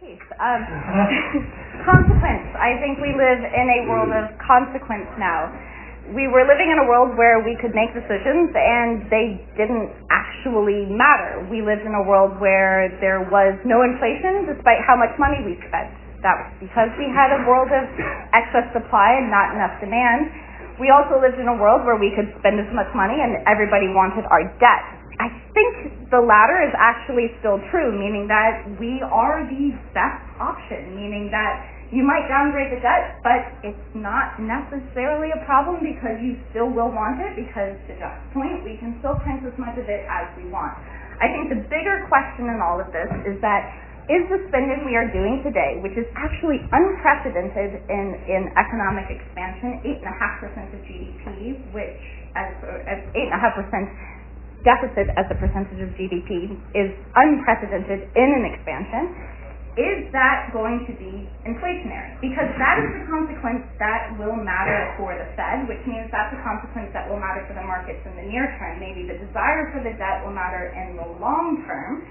Peace. Consequence. I think we live in a world of consequence now. We were living in a world where we could make decisions and they didn't actually matter. We lived in a world where there was no inflation despite how much money we spent. That was because we had a world of excess supply and not enough demand. We also lived in a world where we could spend as much money and everybody wanted our debt. I think the latter is actually still true, meaning that we are the best option, meaning that you might downgrade the debt, but it's not necessarily a problem because you still will want it, because to Jeff's point, we can still print as much of it as we want. I think the bigger question in all of this is that is the spending we are doing today, which is actually unprecedented in economic expansion, 8.5% of GDP, which as 8.5% deficit as a percentage of GDP is unprecedented in an expansion, is that going to be inflationary? Because that is the consequence that will matter for the Fed, which means that's a consequence that will matter for the markets in the near term. Maybe the desire for the debt will matter in the long term.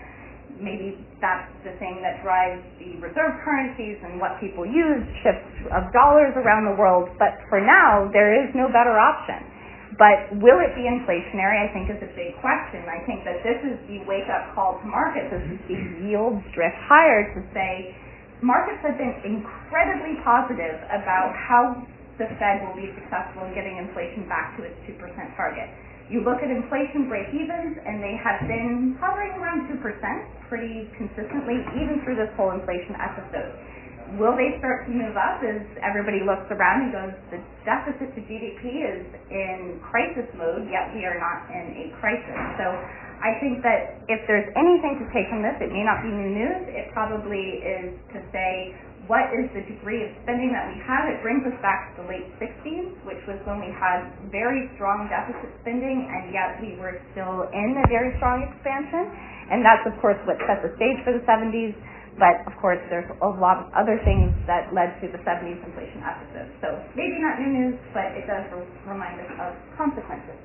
Maybe that's the thing that drives the reserve currencies and what people use, shifts of dollars around the world. But for now, there is no better option. But will it be inflationary, I think, is a big question. I think that this is the wake-up call to markets as we see yields drift higher to say markets have been incredibly positive about how the Fed will be successful in getting inflation back to its 2% target. You look at inflation break-evens, and they have been hovering around 2% pretty consistently, even through this whole inflation episode. Will they start to move up as everybody looks around and goes, the deficit to GDP is in crisis mode, yet we are not in a crisis. So I think that if there's anything to take from this, it may not be new news. It probably is to say, what is the degree of spending that we have? It brings us back to the late 60s, which was when we had very strong deficit spending, and yet we were still in a very strong expansion. And that's, of course, what set the stage for the 70s. But, of course, there's a lot of other things that led to the 70s inflation episode. So maybe not new news, but it does remind us of consequences.